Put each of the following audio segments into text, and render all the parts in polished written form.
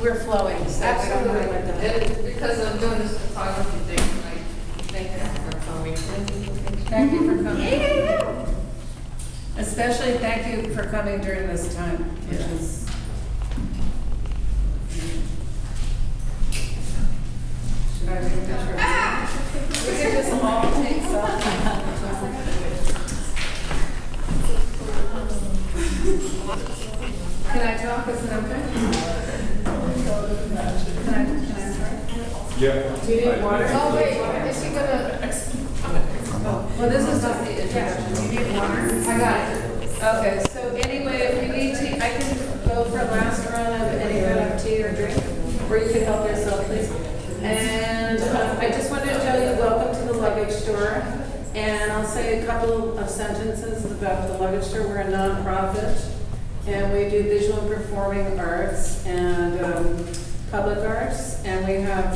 We're flowing. So Absolutely. and because I'm doing this photography thing, I thank you for coming. Thank you for coming. Yeah. Especially thank you for coming during this time, which is. Should I take a picture? We can just all take selfies. Can I talk? Is it okay? Can I start? Yeah. Do you need water? Oh, wait, is he gonna? Well, this is just the introduction. Do you need water? I got it. Okay, so anyway, if you need tea, I can go for last run of any kind of tea or drink, or you can help yourself, please. And I just wanted to tell you, welcome to the Luggage Store. And I'll say a couple of sentences about the Luggage Store. We're a nonprofit, and we do visual and performing arts and public arts. And we have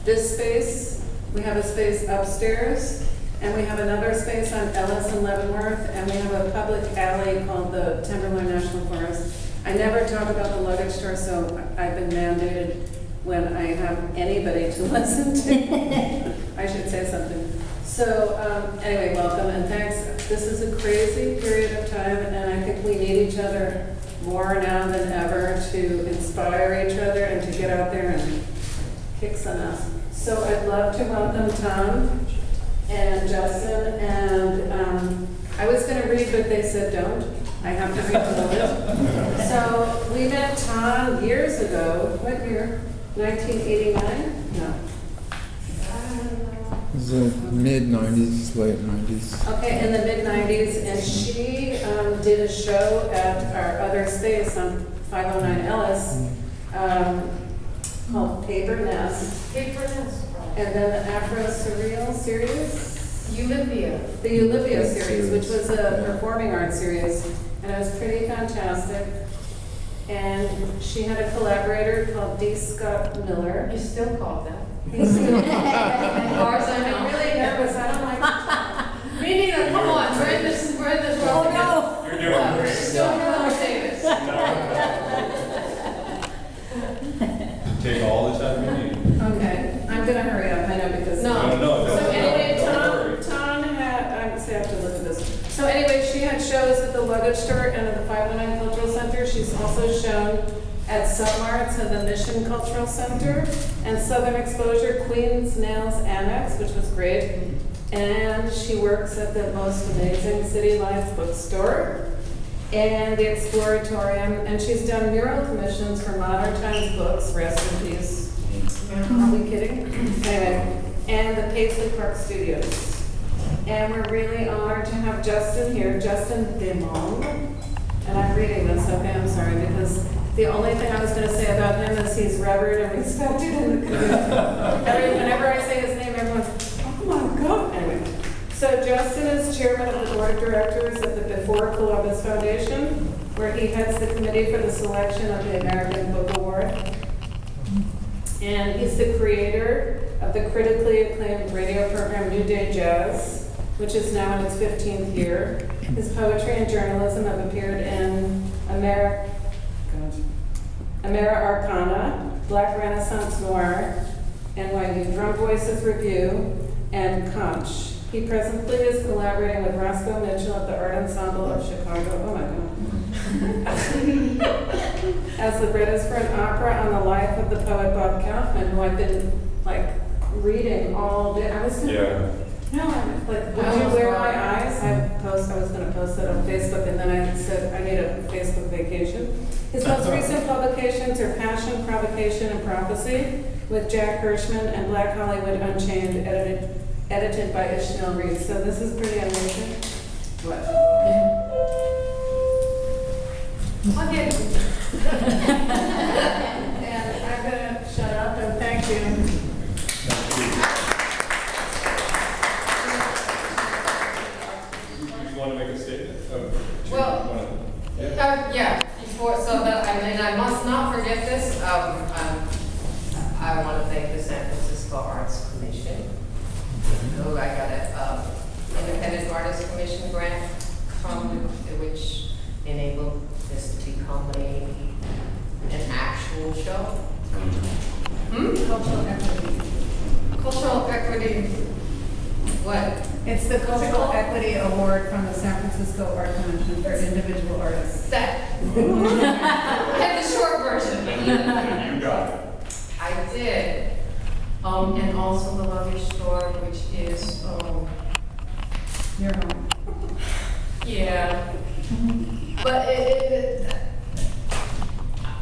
this space. We have a space upstairs. And we have another space on Ellis and Leavenworth, and we have a public alley called the Timberline National Forest. I never talk about the Luggage Store, so I've been mandated when I have anybody to listen to. I should say something. So anyway, welcome and thanks. This is a crazy period of time, and I think we need each other more now than ever to inspire each other and to get out there and kick some ass. So I'd love to welcome Tom and Justin, and I was going to read, but they said don't. I have to read the list. So we met Tom years ago. What year? 1989? No. It was the mid-90s, late 90s. Okay, in the mid-90s, and she did a show at our other space on 509 Ellis called Paper Nest. Paper Nest. And then the Afro Surreal series? Olivia. The Olivia series, which was a performing arts series, and it was pretty fantastic. And she had a collaborator called D. Scott Miller. You still call that? He's still, As far as I I'm know. really nervous, I don't like to talk. Me neither, come on, we're in this world together. You're doing great. Still Miller Davis. Take all the time you need. Okay, I'm gonna hurry up, I know, because. No. So anyway, Don't worry. Tom had, I have to look at this. So anyway, she had shows at the Luggage Store and at the 509 Cultural Center. She's also shown at Subarts and the Mission Cultural Center and Southern Exposure Queens Nails Annex, which was great. And she works at the most amazing City Lights bookstore and the Exploratorium. And she's done mural commissions for Modern Times Books, rest in peace. Are we kidding? Anyway, and the Paisley Park Studios. And we're really honored to have Justin here, Justin Desmangles. And I'm reading this, okay, I'm sorry, because the only thing I was going to say about him is he's revered and respected in the community. Whenever I say his name, everyone's, oh my God. Anyway, so Justin is chairman of the board of directors of the Before Columbus Foundation, where he heads the committee for the selection of the American Book Award. And he's the creator of the critically acclaimed radio program New Day Jazz, which is now in its 15th year. His poetry and journalism have appeared in Arcana, Black Renaissance Noir, NYU Drum Voices Review, and Conch. He presently is collaborating with Roscoe Mitchell at the Art Ensemble of Chicago. Oh my God. As librettist for an opera on the life of the poet Bob Kaufman, who I've been like reading all day. I was gonna, no, I'm like, would you wear my eyes? I was gonna post that on Facebook, and then I said I need a Facebook vacation. His most recent publications are Passion, Provocation, and Prophecy with Jack Hirschman and Black Hollywood Unchained, edited by Ishmael Reed. So this is pretty amazing. What? Okay. And I'm gonna shut up and thank you. You want to make a statement? Well, yeah, before, so that, I must not forget this, I want to thank the San Francisco Arts Commission, who I got a Independent Artist Commission grant from, which enabled this to become an actual jewel show. Cultural equity. Cultural equity, what? It's the Cultural Equity Award from the San Francisco Art Commission for individual artists. That. I had the short version. You got it. I did. And also the Luggage store, which is, Your home. yeah. But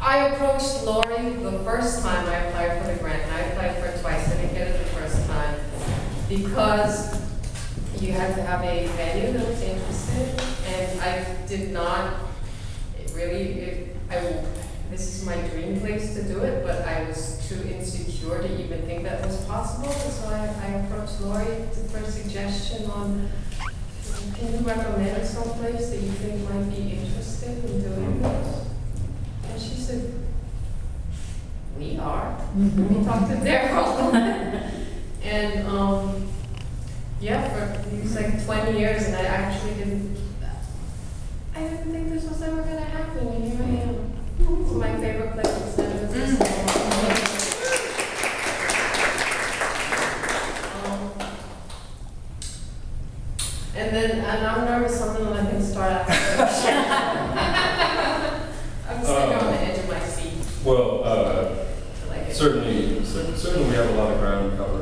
I approached Laurie the first time I applied for the grant, and I applied for it twice. I didn't get it the first time because you had to have a venue that was interested, and I did not this is my dream place to do it, but I was too insecure to even think that was possible, and so I approached Laurie for a suggestion on, can you recommend someplace that you think might be interested in doing this? And she said, we are. Let me talk to Darryl. And yeah, for it was like 20 years, and I actually didn't think this was ever going to happen, and here I am. It's my favorite place in San Francisco. And I'm nervous I'm going to let him start out. I'm sitting on the edge of my seat. Well, certainly we have a lot of ground to cover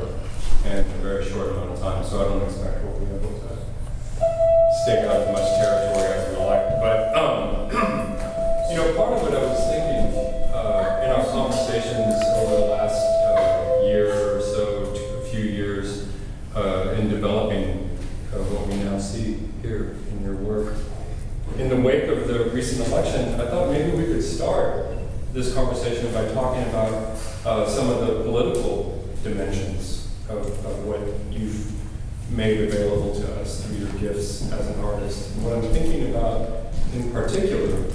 in a very short amount of time, so I don't expect we'll be able to stake out as much territory as we like. But, part of what I was thinking in our conversations over the last year or so, a few years, in developing what we now see here in your work, in the wake of the recent election, I thought maybe we could start this conversation by talking about some of the political dimensions of what you've made available to us through your gifts as an artist. And what I'm thinking about in particular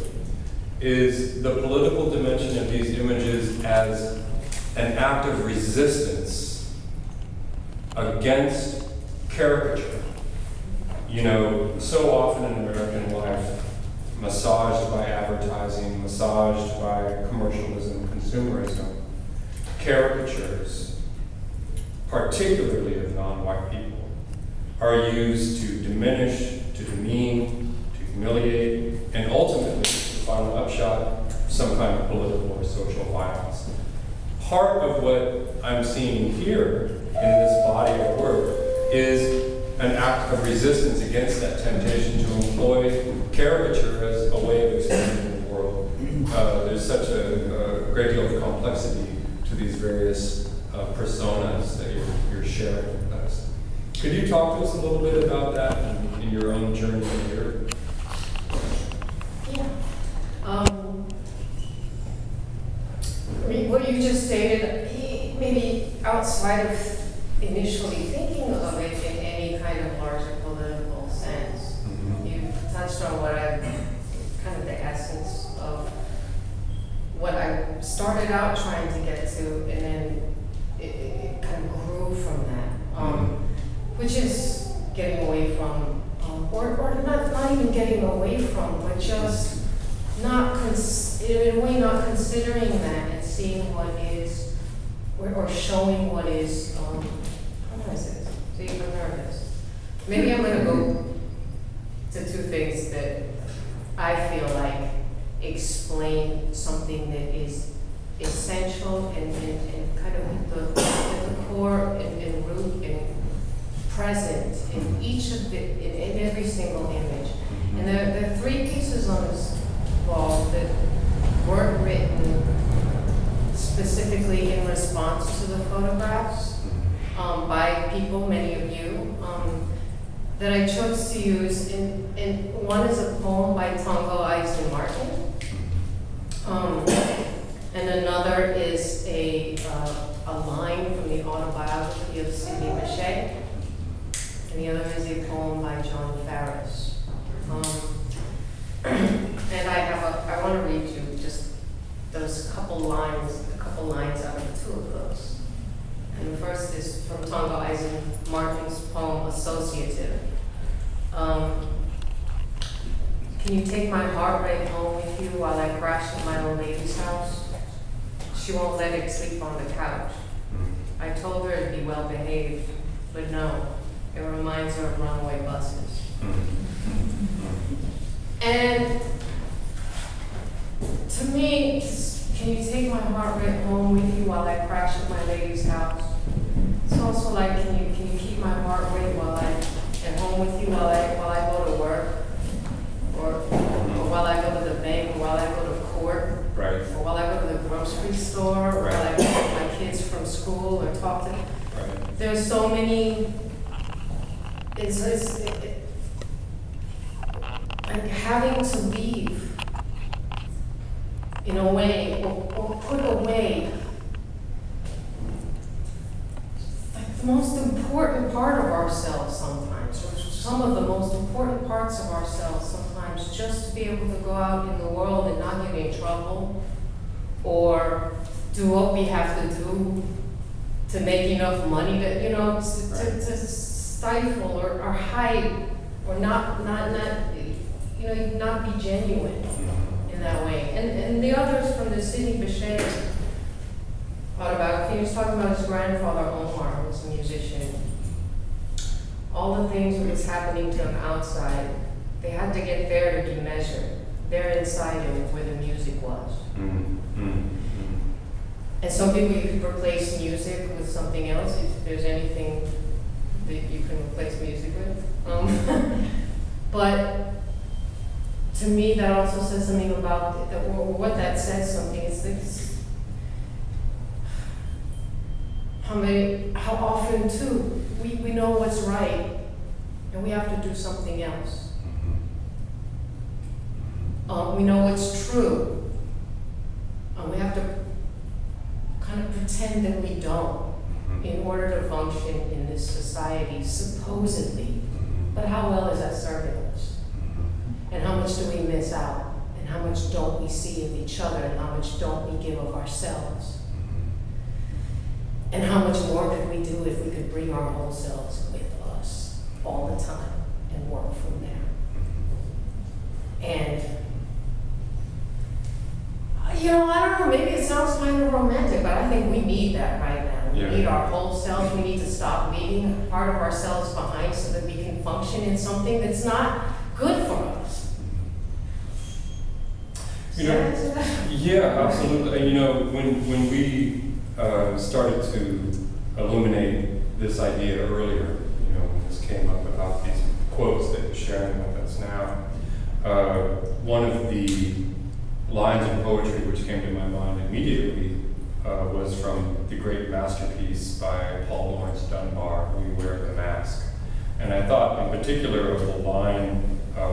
is the political dimension of these images as an act of resistance against caricature. So often in American life, massaged by advertising, massaged by commercialism, consumerism, caricatures, particularly of non-white people, are used to diminish, to demean, to humiliate, and ultimately, the final upshot, some kind of political or social violence. Part of what I'm seeing here in this body of work is an act of resistance against that temptation to employ caricature as a way of explaining the world. There's such a great deal of complexity to these various personas that you're sharing with us. Could you talk to us a little bit about that in your own journey here? Yeah. What you just stated, maybe outside of initially thinking of it in any kind of larger political sense, you touched on what kind of the essence of what I started out trying to get to, and then it kind of grew from that, which is getting away from, or not even getting away from, but just in a way not considering that and seeing what is, or showing what is, how do I say this? So you're nervous. Maybe I'm going to go to two things that I feel like explain something that is essential and kind of at the core and root and present in each of in every single image. And there are three pieces on this wall that weren't written specifically in response to the photographs by people, many of you, that I chose to use. And one is a poem by Tongo Eisen Martin, and another is a line from the autobiography of Sidney Bechet, and the other is a poem by John Farris. And I want to read you just those couple lines out of the two of those. And the first is from Tongo Eisen Martin's poem, Associative. Can you take my heart right home with you while I crash at my old lady's house? she won't let it sleep on the couch. I told her to be well behaved, but no, it reminds her of runaway buses. And to me, can you take my heart rate home with you while I crash at my lady's house? It's also like, can you keep my heart rate at home with you while I go to work? Or while I go to the bank, or while I go to court? Right. Or while I go to the grocery store, or while I pick up my kids from school, or talk to them. Right. There's so many, like having to leave in a way, or put away, like the most important part of ourselves sometimes, or some of the most important parts of ourselves sometimes, just to be able to go out in the world and not get in trouble, or do what we have to do to make enough money to, to stifle or hide, or not be genuine in that way. And the others from the Sidney Bechet autobiography, he was talking about his grandfather Omar, who was a musician. All the things that was happening to him outside, they had to get there to be measured. There inside him where the music was. And some people, you could replace music with something else, if there's anything that you can replace music with. But to me, that also says something about, or what that says something, it's how often too, we know what's right, and we have to do something else. We know what's true, and we have to kind of pretend that we don't in order to function in this society, supposedly. But how well is that serving us? And how much do we miss out? And how much don't we see of each other? And how much don't we give of ourselves? And how much more could we do if we could bring our whole selves with us all the time and work from there? And I don't know, maybe it sounds kind of romantic, but I think we need that right now. We need our whole selves. We need to stop leaving part of ourselves behind so that we can function in something that's not good for us. Yeah, absolutely. When we started to illuminate this idea earlier, when this came up about these quotes that you're sharing with us now, one of the lines of poetry which came to my mind immediately was from the great masterpiece by Paul Laurence Dunbar, We Wear the Mask. And I thought in particular of the line,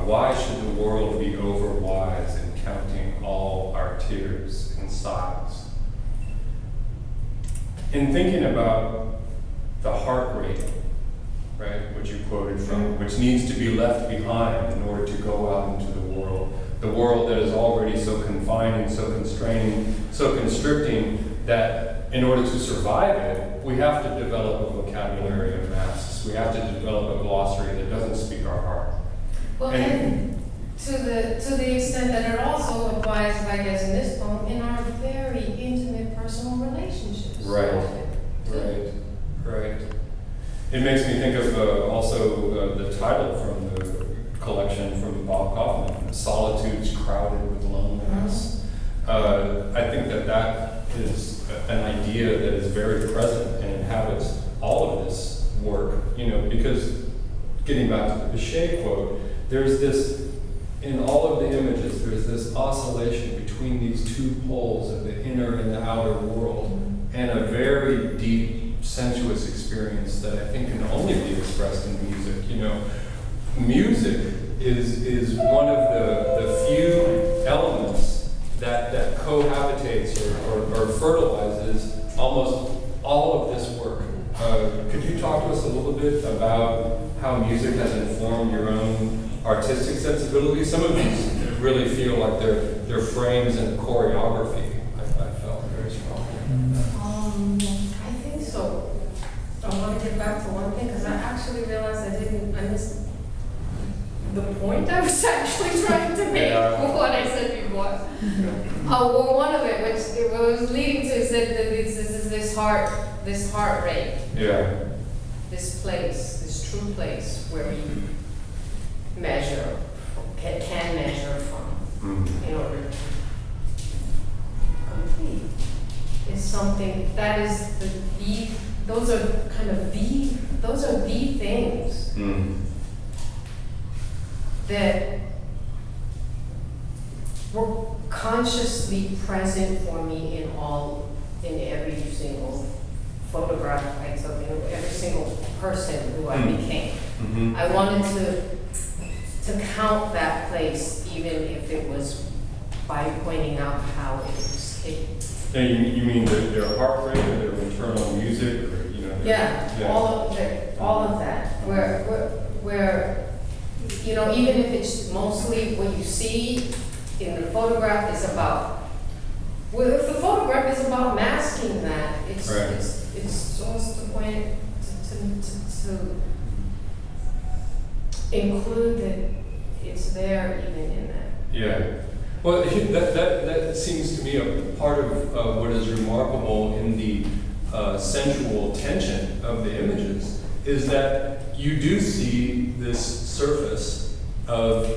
why should the world be overwise in counting all our tears and sighs? In thinking about the heart rate, right, which you quoted from, which needs to be left behind in order to go out into the world that is already so confining, so constraining, so constricting, that in order to survive it, we have to develop a vocabulary of masks. We have to develop a glossary that doesn't speak our heart. Well, and to the extent that it also applies, I guess, in this poem, in our very intimate personal relationships. Right. It makes me think of also the title from the collection from Bob Kaufman, Solitudes Crowded with Loneliness. I think that is an idea that is very present and inhabits all of this work, because getting back to the Bechet quote, there's this, in all of the images, there's this oscillation between these two poles of the inner and the outer world, and a very deep, sensuous experience that I think can only be expressed in music. Music is one of the few elements that cohabitates or fertilizes almost all of this work. Could you talk to us a little bit about how music has informed your own artistic sensibility? Some of these really feel like they're frames and choreography. I felt very strong. I think so. I want to get back to one thing because I actually realized I missed the point I was actually trying to make with what I said before. Well, one of it, which it was leading to, is that this heart rate. Yeah. This place, this true place where we measure, can measure from, in order to complete, is something that is those are kind of the things that were consciously present for me in every single photograph I took, in every single person who I became. I wanted to count that place, even if it was by pointing out how it was hidden. Now, you mean their heart rate or their internal music, or, you know? Yeah, all of that. Where you know, even if it's mostly what you see in the photograph is about. Well, if the photograph is about masking that, it's supposed to point to include that it's there even in that. Yeah. Well, that seems to me a part of what is remarkable in the sensual tension of the images is that you do see this surface of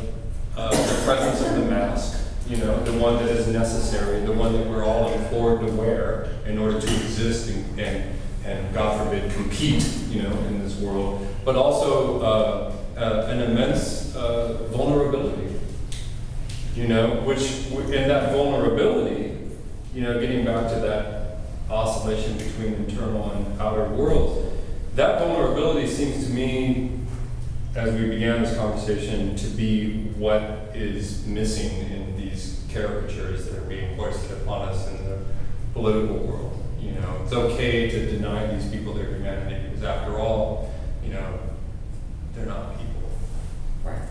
the presence of the mask. You know, the one that is necessary, the one that we're all implored to wear in order to exist and God forbid, compete, you know, in this world, but also an immense vulnerability, you know, which in that vulnerability, you know, getting back to that oscillation between internal and outer worlds, that vulnerability seems to me, as we began this conversation, to be what is missing in these caricatures that are being foisted upon us in the political world. You know, it's okay to deny these people their humanity because, after all, you know, they're not people. Right.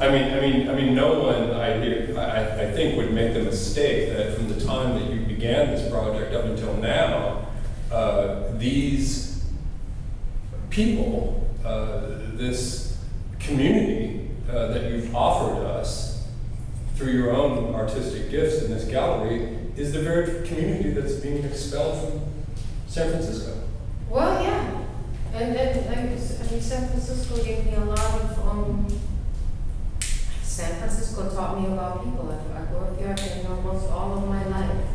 I mean, no one I think would make the mistake that from the time that you began this project up until now, these people, this community that you've offered us through your own artistic gifts in this gallery is the very community that's being expelled from San Francisco. Well, yeah, and I mean, San Francisco gave me a lot of. San Francisco taught me about people. I grew up here. I've been here almost all of my life.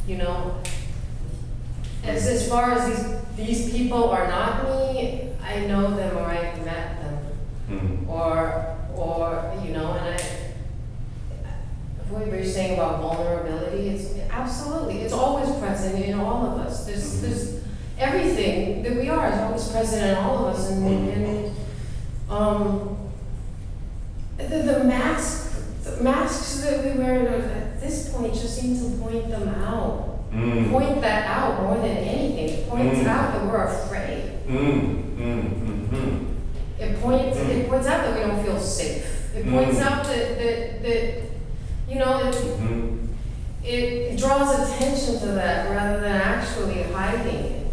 You know, as far as these people are not me, I know them or I've met them, or you know, and what were you saying about vulnerability? It's absolutely, it's always present in all of us. There's everything that we are is always present in all of us, and the masks that we wear at this point just seem to point them out. Point that out more than anything. It points out that we're afraid. It points out that we don't feel safe. It points out that you know, it draws attention to that rather than actually hiding it.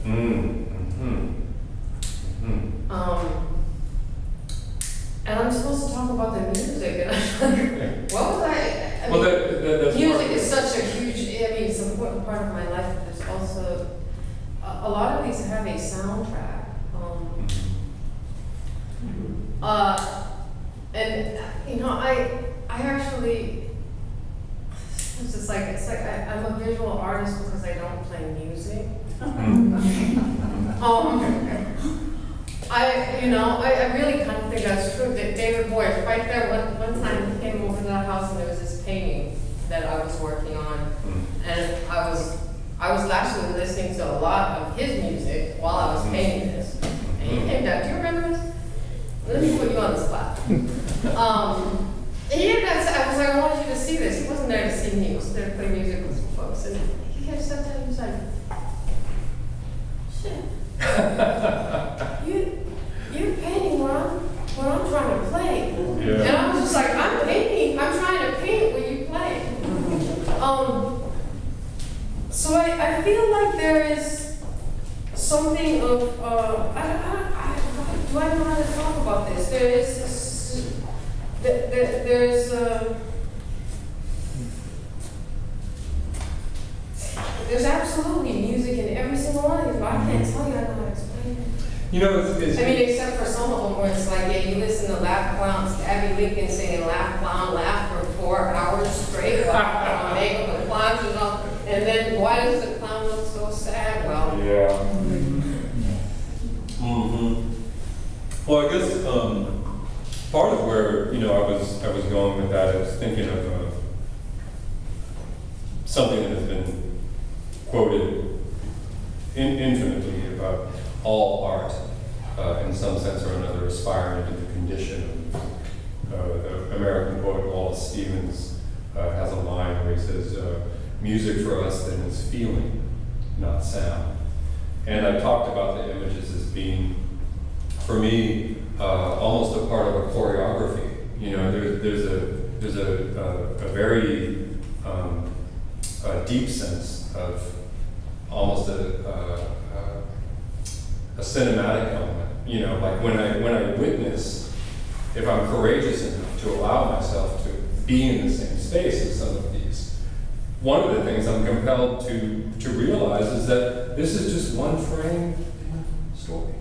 And I'm supposed to talk about the music, and I'm like, what was I mean, that's music is such a huge, I mean, it's an important part of my life, but there's also, a lot of these have a soundtrack. And, you know, I actually, it's like I'm a visual artist because I don't play music. I really kind of think that's true. That David Boyd, right there, one time he came over to the house and there was this painting that I was working on, and I was actually listening to a lot of his music while I was painting this. And he came down. Do you remember this? Let me put you on the spot. I was like, I want you to see this. He wasn't there to see me. He was there to play music with some folks, and he kept sitting down. He was like, shit. You're painting what I'm trying to play. Yeah. And I was just like, I'm trying to paint what you play. So I feel like there is something of this. There's absolutely music in every single one of these, but I can't tell you, I don't know how to explain it. You know, it's I mean, except for some of them where it's like, yeah, you listen to Laugh Clowns, Abby Lincoln singing Laugh Clown, laugh for 4 hours straight while making the clowns and all. And then why does the clown look so sad? Well, yeah. Well, I guess part of where I was going with that is thinking of something that has been quoted infinitely about all art, in some sense or another, aspiring to the condition. The American poet Wallace Stevens has a line where he says, "Music for us then is feeling, not sound." And I talked about the images as being, for me, almost a part of a choreography. There's a very deep sense of almost a cinematic element. Like when I witness, if I'm courageous enough to allow myself to be in the same space as some of these, one of the things I'm compelled to realize is that this is just one frame story.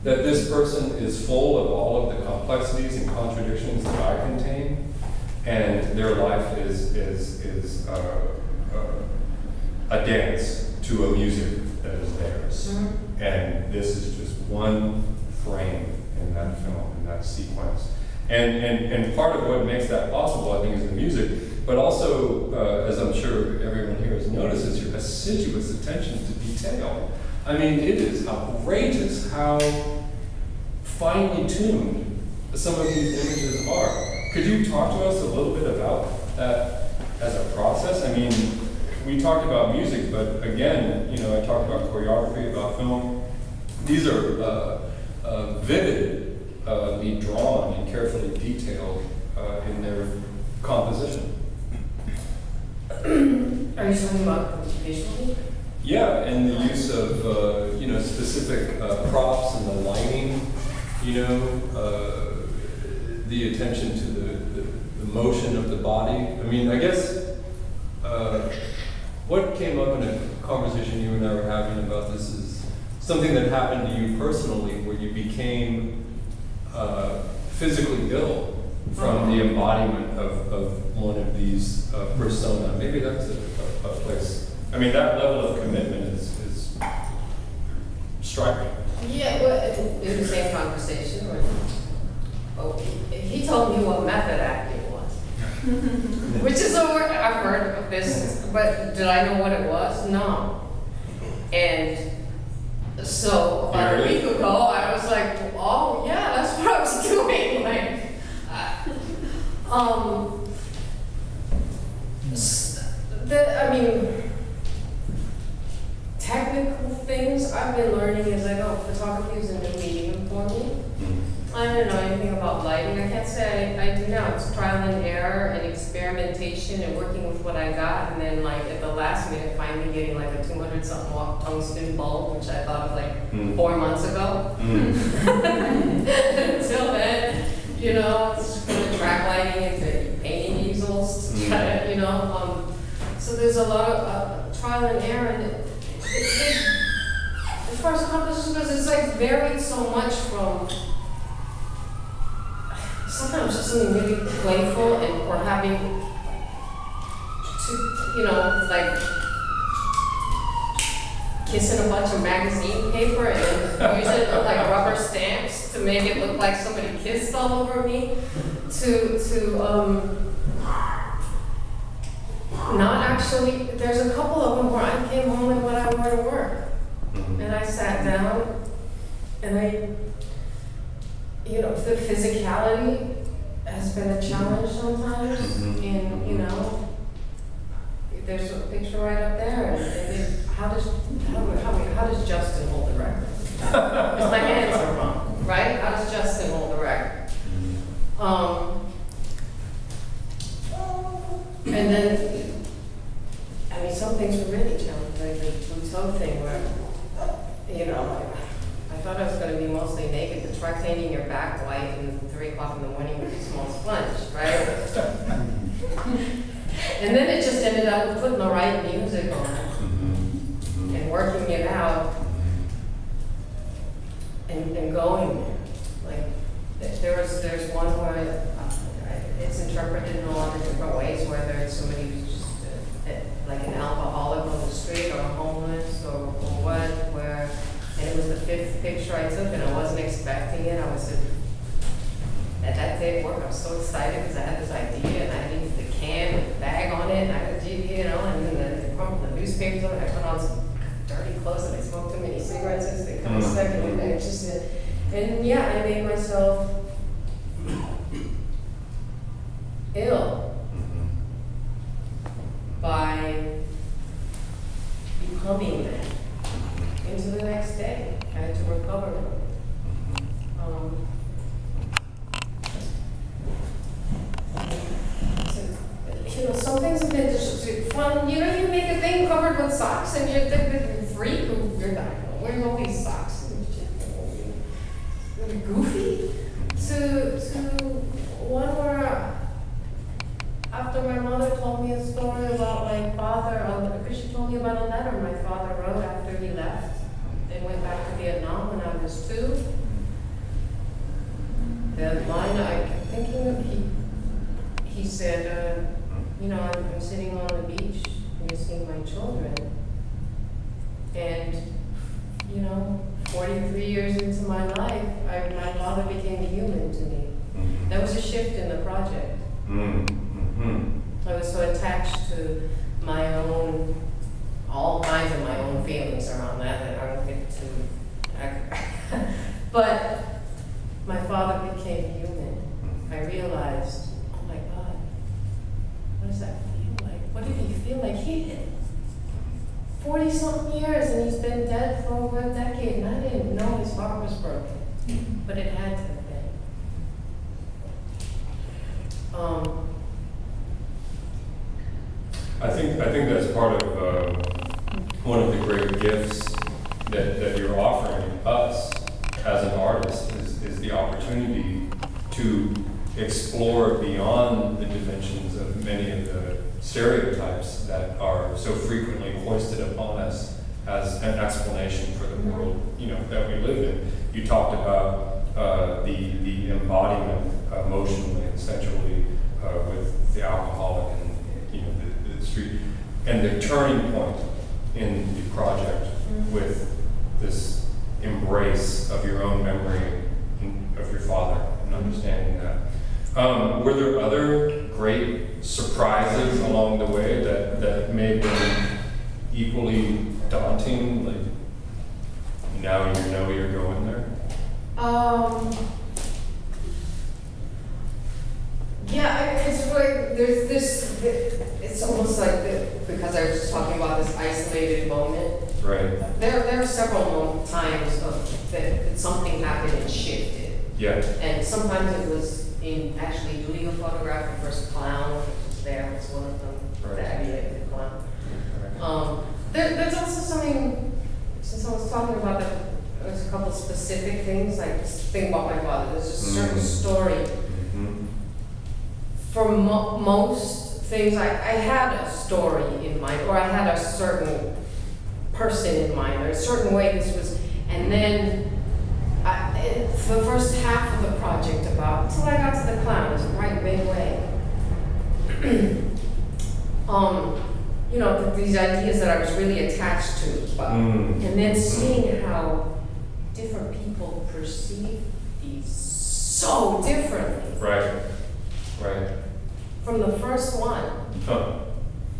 That this person is full of all of the complexities and contradictions that I contain, and their life is a dance to a music that is theirs. Mm-hmm. And this is just one frame in that film, in that sequence. And part of what makes that possible, I think, is the music, but also, as I'm sure everyone here has noticed, is your assiduous attention to detail. I mean, it is outrageous how finely tuned some of these images are. Could you talk to us a little bit about that as a process? I mean, we talked about music, but again, I talked about choreography, about film. These are vividly drawn and carefully detailed in their composition. are you talking about visually? Yeah, and the use of specific props and the lighting, the attention to the motion of the body. I mean, I guess what came up in a conversation you and I were having about this is something that happened to you personally, where you became physically ill from the embodiment of one of these persona. Maybe that's a place. I mean, that level of commitment is striking. Yeah, well, in the same conversation, he told me what method acting was. Which is a word, I've heard of this, but did I know what it was? No. And so about a week ago, I was like, oh yeah, that's what I was doing. Technical things I've been learning as I go. Photography is a new medium for me. I don't know anything about lighting. I can't say I do now. It's trial and error and experimentation and working with what I got, and then at the last minute finally getting a 200-something watt tungsten bulb, which I thought of 4 months ago. Until then, it's going track lighting into painting easels to try to, so there's a lot of trial and error. And as far as composition goes, it's varied so much from sometimes just something really playful or having to, kissing a bunch of magazine paper and using rubber stamps to make it look like somebody kissed all over me, to not actually. There's a couple of them where I came home with what I wore to work, and I sat down, and the physicality has been a challenge sometimes, and there's a picture right up there, and how does Justin hold the record? Because my hands are wrong, right? How does Justin hold the record? And then, some things were really challenging, like the toe thing where, I thought I was going to be mostly naked. The try painting your back white at 3 o'clock in the morning with a small sponge, right? And then it just ended up with putting the right music on and working it out and going there. Like, there's one where it's interpreted in a lot of different ways, whether it's somebody who's just like an alcoholic on the street or homeless or what, where, and it was the 5th picture I took and I wasn't expecting it. I was at that day at work, I was so excited because I had this idea and I needed the can with the bag on it and I had, and then they crumpled the newspapers on it. I put on some dirty clothes and I smoked too many cigarettes and they come a second and I just and yeah, I made myself ill by becoming that into the next day. I had to recover from it. Some things have been just fun. You make a thing covered with socks and you're the freak who you're not wearing all these socks. And goofy. To one where after my mother told me a story about my father, because she told me about a letter my father wrote after he left and went back to Vietnam when I was 2. The line I kept thinking of, he said, I'm sitting on the beach missing my children. And, 43 years into my life, my father became human to me. That was a shift in the project. I was so attached to my own, all kinds of my own feelings around that I don't get to. But my father became human. I realized, oh my God, what does that feel like? What did he feel like? He did 40-something years and he's been dead for over a decade and I didn't know his heart was broken. But it had to have been. I think that's part of one of the great gifts that you're offering us as an artist is the opportunity to explore beyond the dimensions of many of the stereotypes that are so frequently hoisted upon us as an explanation for the world that we live in. You talked about the embodiment emotionally and sexually with the alcoholic and the street, and the turning point in the project with this embrace of your own memory of your father and understanding that. Were there other great surprises along the way that made them equally daunting? Like now you know you're going there? Yeah, it's like there's this, it's almost like, because I was just talking about this isolated moment. Right. There are several times that something happened and shifted. Yeah. And sometimes it was in actually doing a photograph, the first clown, which was there, was one of them, Right. the emulated clown. There's also something, since I was talking about that, there's a couple specific things, like this thing about my father, there's a certain story. For most things, I had a story in mind, or I had a certain person in mind, or a certain way this was, and then for the first half of the project, until I got to the clown, it was right midway. These ideas that I was really attached to, and then seeing how different people perceive these so differently. Right. From the first one,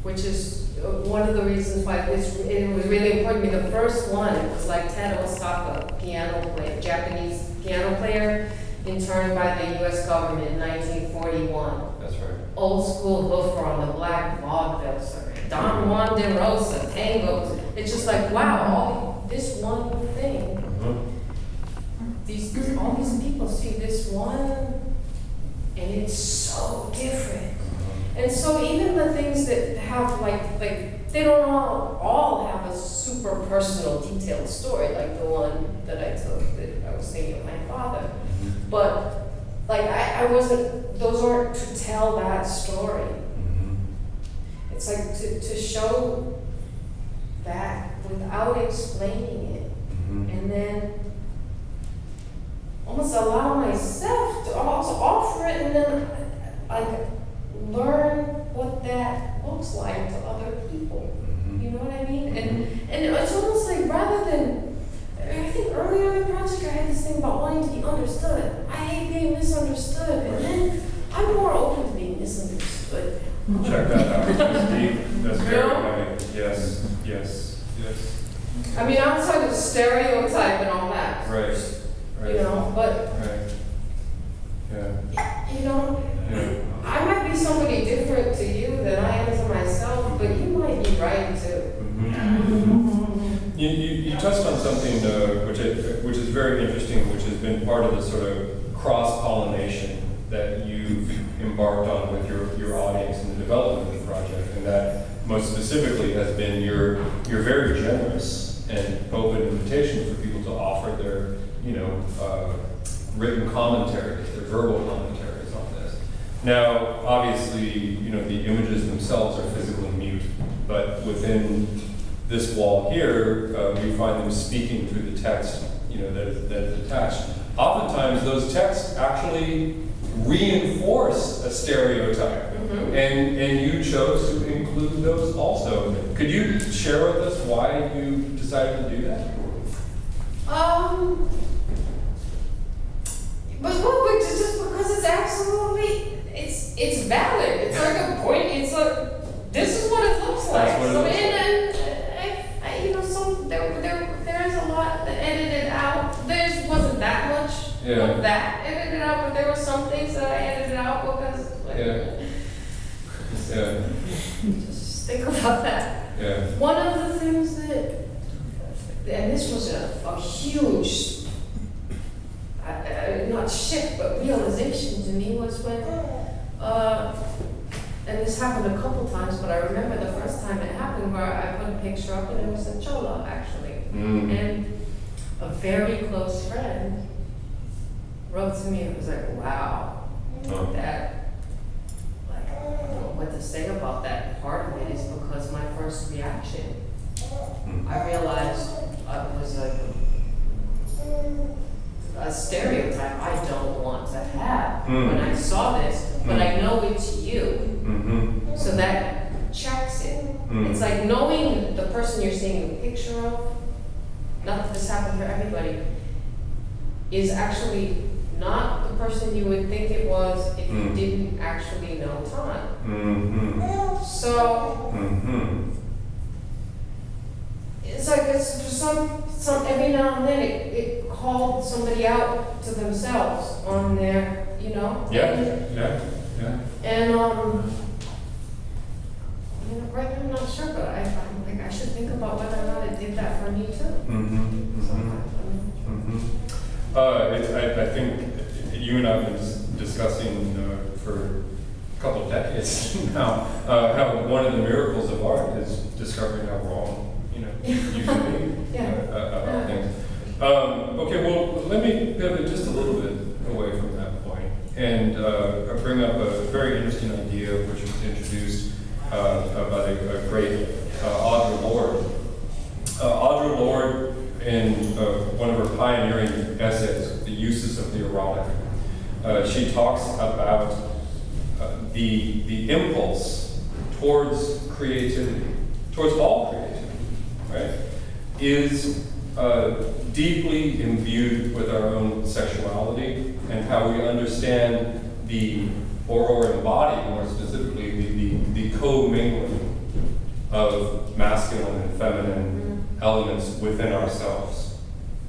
which is one of the reasons why it was really important to me. The first one, it was like Ted Osaka, Japanese piano player, interned by the U.S. government in 1941. That's right. Old school hoofer on the black vaudeville circuit. Don Juan de Rosa, tangos. It's just like, wow, this one thing. All these people see this one, and it's so different. And so even the things that have like they don't all have a super personal, detailed story, like the one that I took, that I was thinking of my father. But, like, I wasn't, those aren't to tell that story. It's like to show that without explaining it, and then almost allow myself to also offer it, and then like learn what that looks like to other people. You know what I mean? And it's almost like, rather than, I think earlier in the project I had this thing about wanting to be understood. I hate being misunderstood, and then I'm more open to being misunderstood. Check that out. That's deep. That's very heavy. Yes, yes, yes. I mean, outside of stereotype and all that. Right. You know, but Right. Yeah. you know, Yeah. I might be somebody different to you than I am to myself, but you might be right too. You touched on something which is very interesting, which has been part of the sort of cross-pollination that you've embarked on with your audience in the development of the project, and that most specifically has been your very generous and open invitation for people to offer their written commentaries, their verbal commentaries on this. Now, obviously, the images themselves are physically mute, but within this wall here, we find them speaking through the text, that is attached. Oftentimes, those texts actually reinforce a stereotype, and you chose to include those also. Could you share with us why you decided to do that? But just because it's absolutely, it's valid. It's like a point. It's like, this is what it looks like. That's what it looks like. There's a lot that edited out. There wasn't that much of that edited out, but there were some things that I edited out because, just think about that. Yeah. One of the things that, and this was a huge, not shift, but realization to me, was when, and this happened a couple times, but I remember the first time it happened where I put a picture up and it was a chola, actually. And a very close friend wrote to me and was like, wow, that, like, I don't know what to say about that. Part of it is because my first reaction, I realized it was a stereotype I don't want to have when I saw this, but I know it's you. So that checks it. It's like knowing the person you're seeing a picture of, not that this happened for everybody, is actually not the person you would think it was if you didn't actually know Tom. So it's like it's some every now and then it called somebody out to themselves on their, And right now I'm not sure, but I'm like, I should think about whether or not it did that for me too. I think you and I have been discussing for a couple of decades now how one of the miracles of art is discovering how wrong you can be about things. Okay, well, let me pivot just a little bit away from that point and bring up a very interesting idea which was introduced by the great Audre Lorde. Audre Lorde, in one of her pioneering essays, The Uses of the Erotic, she talks about the impulse towards creativity, towards all creativity, right, is deeply imbued with our own sexuality and how we understand or embody, more specifically, the co-mingling of masculine and feminine elements within ourselves,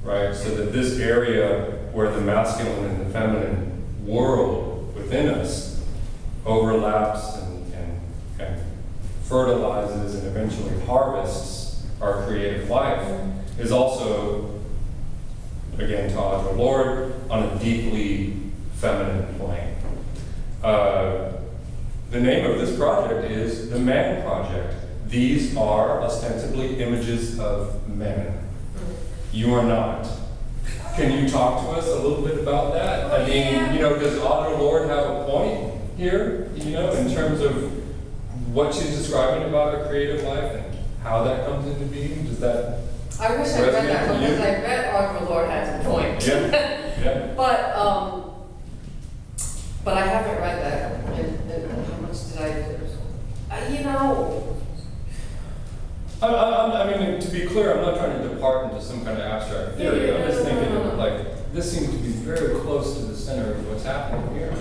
right? So that this area where the masculine and the feminine world within us overlaps and fertilizes and eventually harvests our creative life is also, again, to Audre Lorde, on a deeply feminine plane. The name of this project is The Man Project. these are ostensibly images of men. You are not. Can you talk to us a little bit about that? I mean, you know, does Author Lord have a point here, you know, in terms of what she's describing about a creative life and how that comes into being? Does that I wish I read that resonate with because you? I bet Author Lord has a point. Yeah. But I haven't read that. And how much did I do? You know, I mean, to be clear, I'm not trying to depart into some kind of abstract theory. I'm just thinking of, like, this seems to be very close to the center of what's happening here.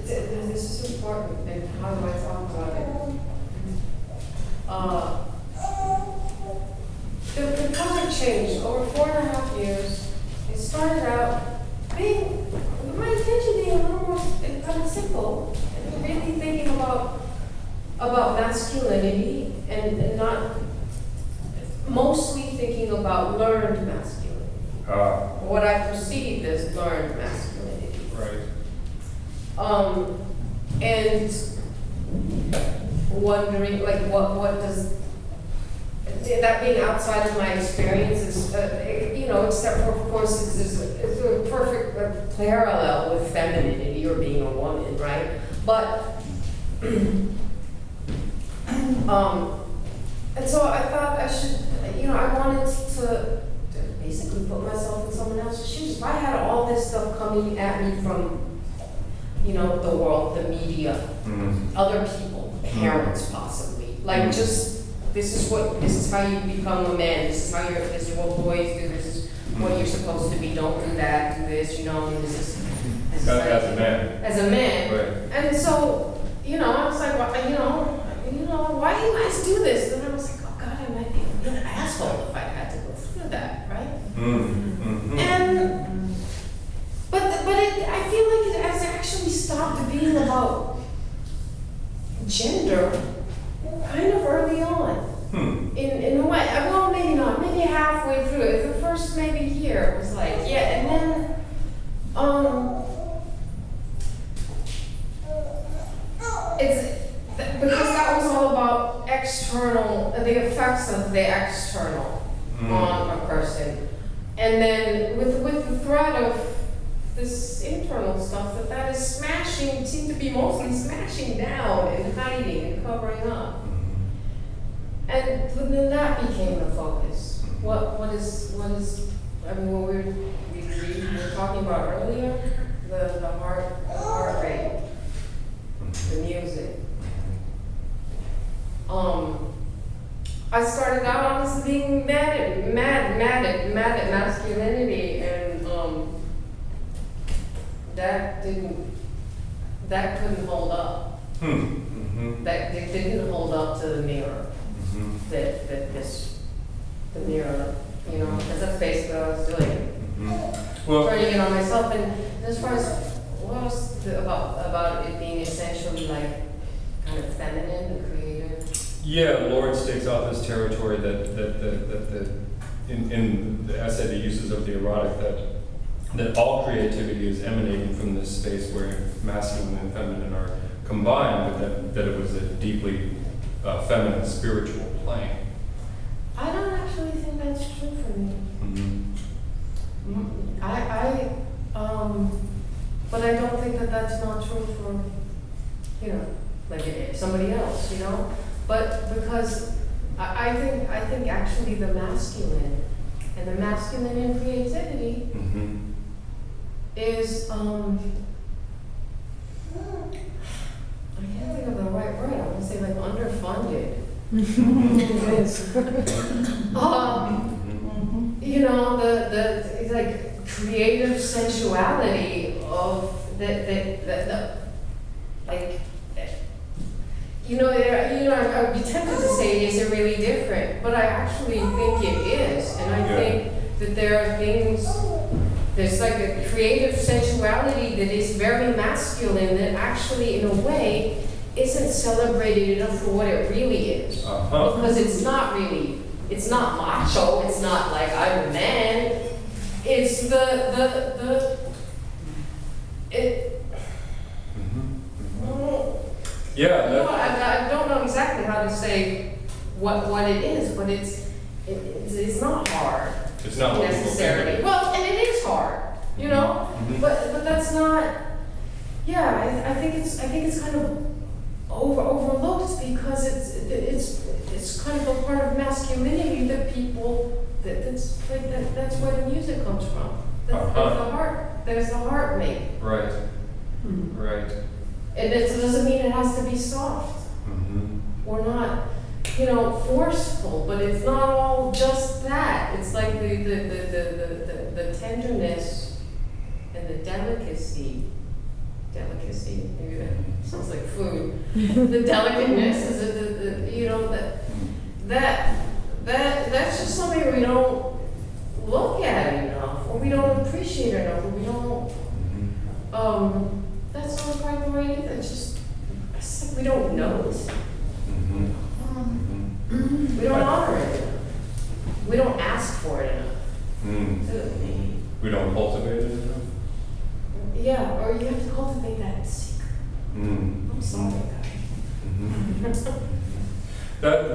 This is important, and how do I talk about it? The project changed over 4.5 years. It started out being, my intention being a little more kind of simple, and really thinking about masculinity and not mostly thinking about learned masculinity. What I perceived as learned masculinity. Right. And wondering, like, what does that being outside of my experience is, you know, except for, of course, it's a perfect parallel with femininity or being a woman, right? But, and so I thought I should, you know, I wanted to basically put myself in someone else's shoes. If I had all this stuff coming at me from, you know, the world, the media, other people, parents possibly, like just, this is how you become a man, this is what boys do, this is what you're supposed to be, don't do that, do this, you know, and this is As a man. As a man. Right. And so, you know, I was like, well, you know, why do you guys do this? And I was like, oh God, I might be a real asshole if I had to go through that, right? And, but I feel like it has actually stopped being about gender kind of early on. In a way, well, maybe not, maybe halfway through it. The first maybe year it was like, yeah, and then, it's because that was all about external, the effects of the external on a person, and then with the threat of this internal stuff that is smashing, seemed to be mostly smashing down and hiding and covering up. And then that became the focus. What is, I mean, what we were talking about earlier, the heart rate, the music. I started out honestly being mad at masculinity, and that couldn't hold up. That it didn't hold up to the mirror. The mirror, you know, because that's basically what I was doing. Turning it on myself, and as far as what else about it being essentially like kind of feminine and creative. Yeah, Lord stakes out this territory that in the essay, the uses of the erotic, that all creativity is emanating from this space where masculine and feminine are combined, but that it was a deeply feminine spiritual plane. I don't actually think that's true for me. But I don't think that that's not true for, you know, like somebody else, you know. But because I think actually the masculine and the masculine in creativity is I can't think of the right word. I want to say like underfunded. It is. You know, the like creative sensuality of the like, you know, I would be tempted to say, is it really different? But I actually think it is, and I think that there are things. There's like a creative sensuality that is very masculine that actually, in a way, isn't celebrated enough for what it really is. Because it's not really, it's not macho, it's not like I'm a man. It's Yeah, You know, I don't know exactly how to say what it is, but it's not hard it's not what people necessarily. think. Well, and it is hard, you know, Mhm. but that's not. Yeah, I think it's kind of overlooked because it's kind of a part of masculinity that people that's where the music comes from. There's the heart. There's the heart mate. Right. Right. And it doesn't mean it has to be soft or not, you know, forceful, but it's not all just that. It's like the tenderness and the delicacy. Delicacy, maybe that sounds like food. The delicateness is you know, that's just something we don't look at enough, or we don't appreciate enough, or we don't. That's not quite the way either. It's like we don't notice it. We don't honor it enough. We don't ask for it enough. We don't cultivate it enough. Yeah, or you have to cultivate that in secret. I'm sorry, guys. That's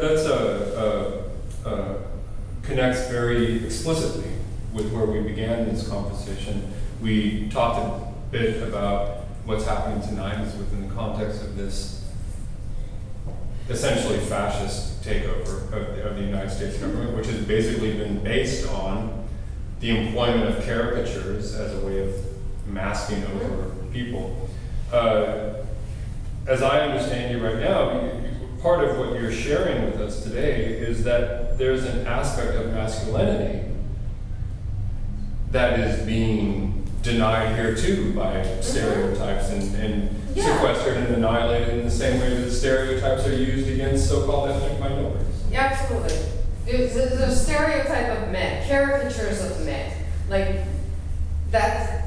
connects very explicitly with where we began this conversation. We talked a bit about what's happening tonight is within the context of this essentially fascist takeover of the United States government, which has basically been based on the employment of caricatures as a way of masking over people. As I understand you right now, part of what you're sharing with us today is that there's an aspect of masculinity that is being denied here too by stereotypes and sequestered and annihilated in the same way that stereotypes are used against so-called ethnic minorities. Yeah, absolutely. There's a stereotype of men, caricatures of men, like that.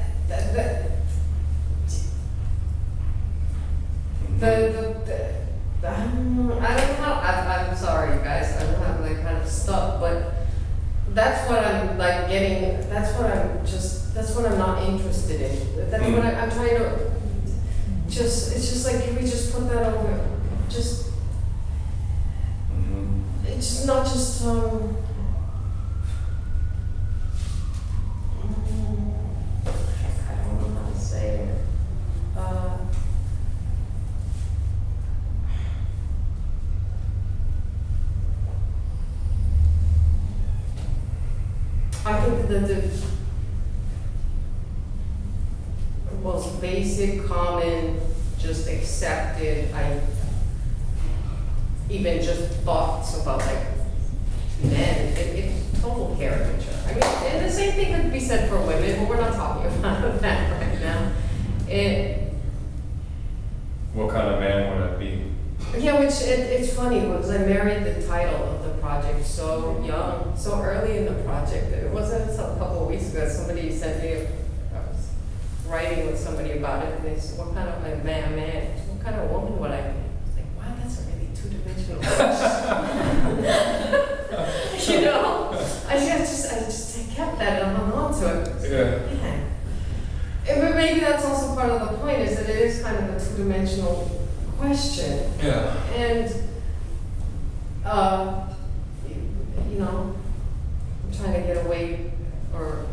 I don't know how. I'm sorry, you guys. I don't have like kind of stuff, but that's what I'm like getting. That's what I'm not interested in. That's what I'm trying to. It's just like, can we just put that over? Just. It's not just. I don't know how to say it. I think that the most basic, common, just accepted, even just thoughts about like men, it's total caricature. I mean, and the same thing could be said for women, but we're not talking about that right now. What kind of man would I be? Yeah, which it's funny because I married the title of the project so young, so early in the project. It wasn't until a couple of weeks ago somebody sent me, I was writing with somebody about it, and they said, what kind of a man, what kind of woman would I be? I was like, wow, that's a really two-dimensional question. You know? I kept that and hung on to it. Yeah. But maybe that's also part of the point, is that it is kind of a two-dimensional question. Yeah. And, you know, I'm trying to get away, or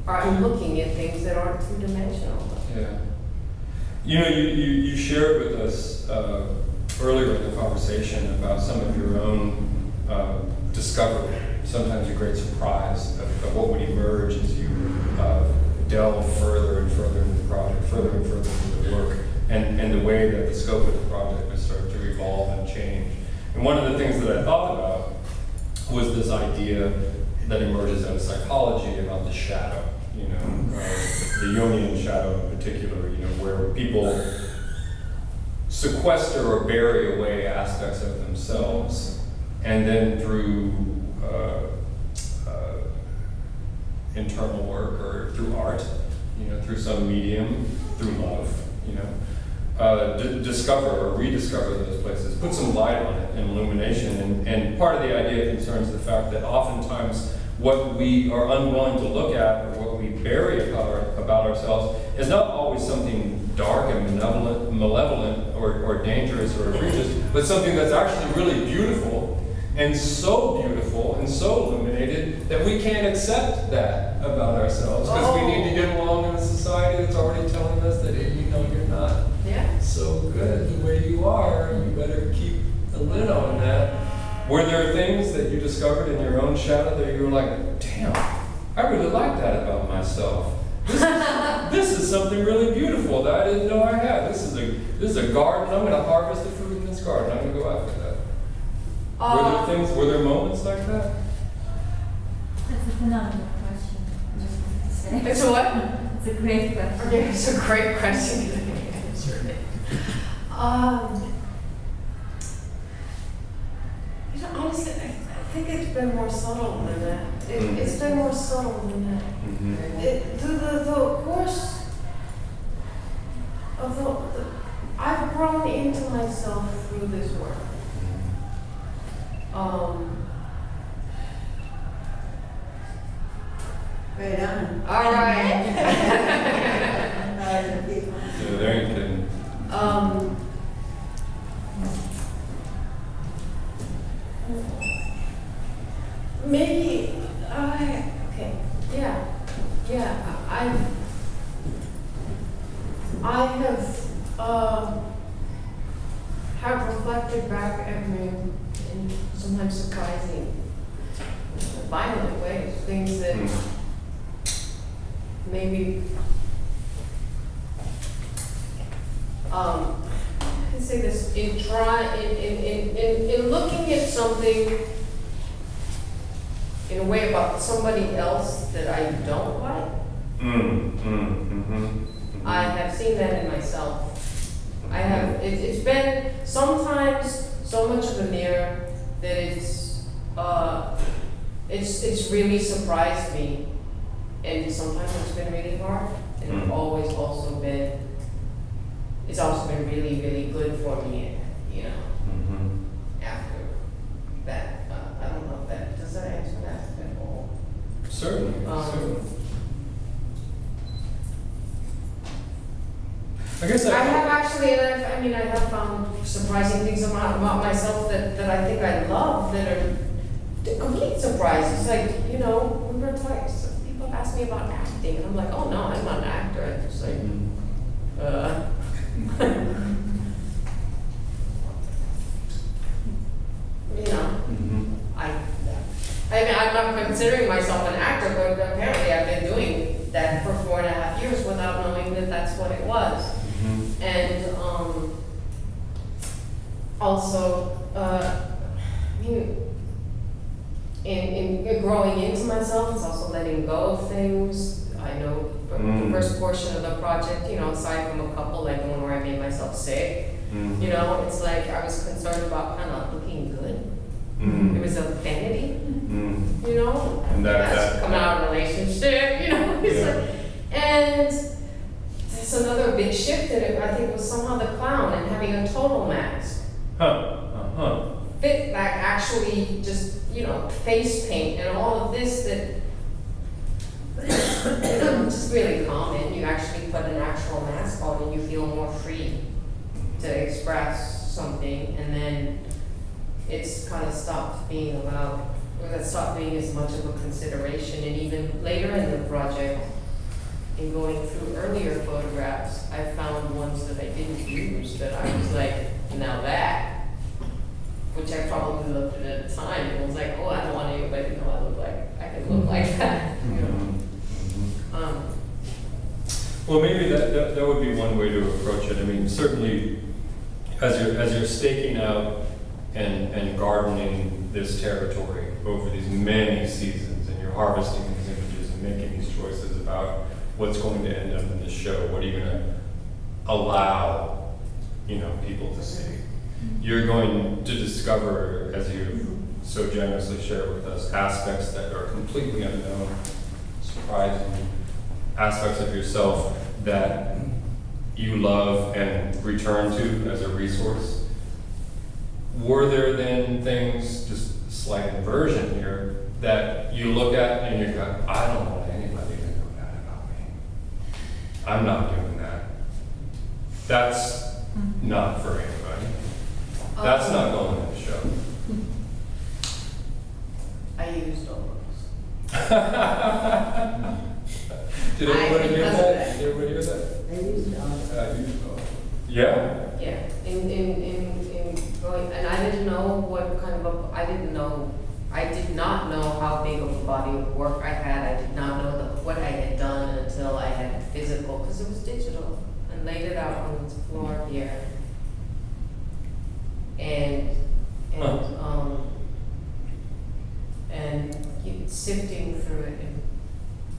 I'm looking at things that aren't two-dimensional. Yeah. You know, you shared with us earlier in the conversation about some of your own discovery, sometimes a great surprise of what would emerge as you delve further and further into the project, further and further into the work, and the way that the scope of the project would start to evolve and change. And one of the things that I thought about was this idea that emerges out of psychology about the shadow, you know, the Jungian shadow in particular, you know, where people sequester or bury away aspects of themselves, and then through internal work or through art, you know, through some medium, through love, you know, discover or rediscover those places, put some light on it and illumination. And part of the idea concerns the fact that oftentimes what we are unwilling to look at or what we bury about ourselves is not always something dark and malevolent or dangerous or egregious, but something that's actually really beautiful and so illuminated that we can't accept that about ourselves because we need to get along in a society that's already telling us that, hey, you know, you're not so good the way you are. You better keep the lid on that. Were there things that you discovered in your own shadow that you were like, damn, I really like that about myself? This is something really beautiful that I didn't know I had. This is a garden. I'm going to harvest the fruit in this garden. I'm going to go after that. Were there moments like that? That's a phenomenal question. I just wanted to say. It's a what? It's a great question. Okay, it's a great question. You know, honestly, I think it's been more subtle than that. It's been more subtle than that. Through the course of I've grown into myself through this work. Right on. All right. Yeah, there ain't kidding. Maybe have reflected back at me in sometimes surprising, violent ways, things that maybe I can say this in looking at something in a way about somebody else that I don't like. I have seen that in myself. I have. It's been sometimes so much of a mirror that it's really surprised me, and sometimes it's been really hard, and it's always also been. It's also been really, really good for me, you know. After that, I don't know if that does that answer that at all. Certainly. Certainly. I guess I have actually, and I have found surprising things about myself that I think I love that are complete surprises. Like, you know, we were talking, people ask me about acting, and I'm like, oh no, I'm not an actor. I'm just like, you know, I mean, I'm not considering myself an actor, but apparently I've been doing that for 4.5 years without knowing that that's what it was. And also, I mean, in growing into myself, it's also letting go of things. I know the first portion of the project, you know, aside from a couple, like the one where I made myself sick, you know, it's like I was concerned about kind of looking good. It was a vanity, you know, and that's coming out of a relationship, you know, and it's another big shift in it. I think it was somehow the clown and having a total mask. Fit like actually just, you know, face paint and all of this that, you know, just really common. You actually put an actual mask on and you feel more free to express something, and then it's kind of stopped being about, or that stopped being as much of a consideration. And even later in the project, in going through earlier photographs, I found ones that I didn't use that I was like, now that, which I probably looked at the time and was like, oh, I don't want anybody to know I look like, I can look like that, you know. Well, maybe that would be one way to approach it. I mean, certainly, as you're staking out and gardening this territory over these many seasons, and you're harvesting these images and making these choices about what's going to end up in this show, what are you going to allow, you know, people to see? You're going to discover, as you've so generously shared with us, aspects that are completely unknown, surprising, aspects of yourself that you love and return to as a resource. Were there then things, just a slight inversion here, that you look at and you go, I don't want anybody to know that about me. I'm not doing that. That's not for anybody. That's not going in the show. I used all those. Did everybody hear because of that? that. Did everybody hear that? I used all. Used all. Yeah? Yeah, in going, and I didn't know what kind of I did not know how big of a body of work I had. I did not know what I had done until I had physical, because it was digital, and laid it out on the floor here. And sifting through it and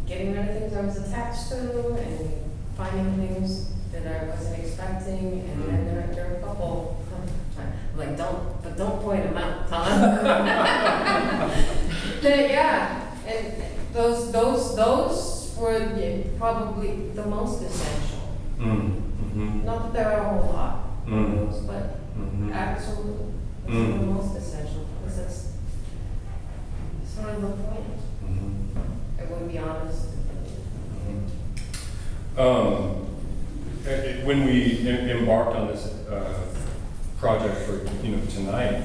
getting rid of things I was attached to and finding things that I wasn't expecting, and then there are a couple, like, don't point them out, Tom. Yeah, and those were probably the most essential. Mm-hmm. Not that there are a whole lot of Mm-hmm. those, but absolutely, it's Mm. the most essential, because that's sort of the point. Mm-hmm. I would be honest. When we embarked on this project for tonight,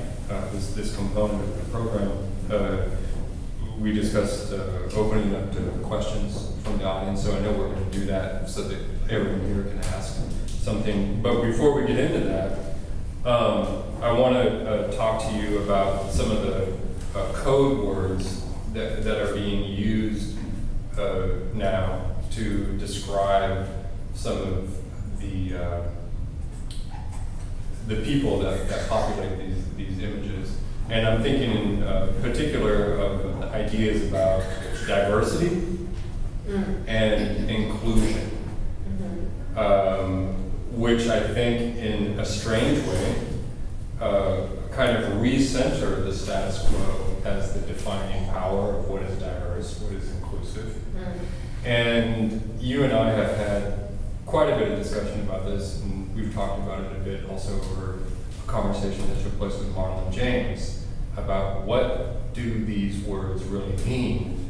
this component of the program, we discussed opening up to questions from the audience. So I know we're going to do that so that everyone here can ask something. But before we get into that, I want to talk to you about some of the code words that are being used now to describe some of the people that populate these images. And I'm thinking in particular of the ideas about diversity and inclusion, which I think in a strange way kind of recenter the status quo as the defining power of what is diverse, what is inclusive. And you and I have had quite a bit of discussion about this, and we've talked about it a bit also over a conversation that took place with Marlon James about what do these words really mean,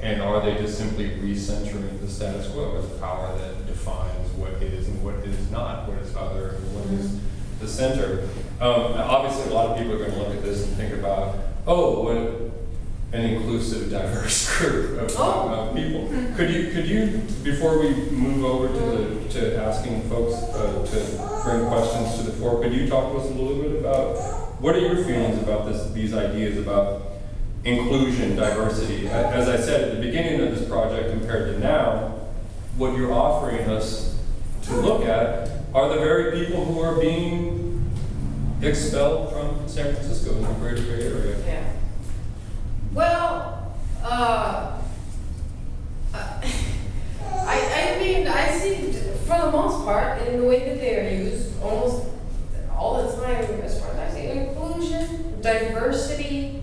and are they just simply recentering the status quo as a power that defines what is and what is not, what is other and what is the center. Obviously, a lot of people are going to look at this and think about, oh, what an inclusive, diverse group of people. Could you, before we move over to asking folks to bring questions to the fore, could you talk to us a little bit about what are your feelings about these ideas about inclusion, diversity? As I said at the beginning of this project compared to now, what you're offering us to look at are the very people who are being expelled from San Francisco in the Greater Bay Area. Yeah. Well, I mean, I see, for the most part, in the way that they are used, almost all the time, as far as I see, inclusion, diversity,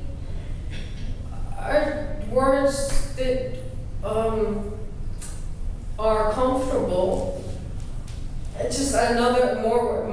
are words that are comfortable. It's just another more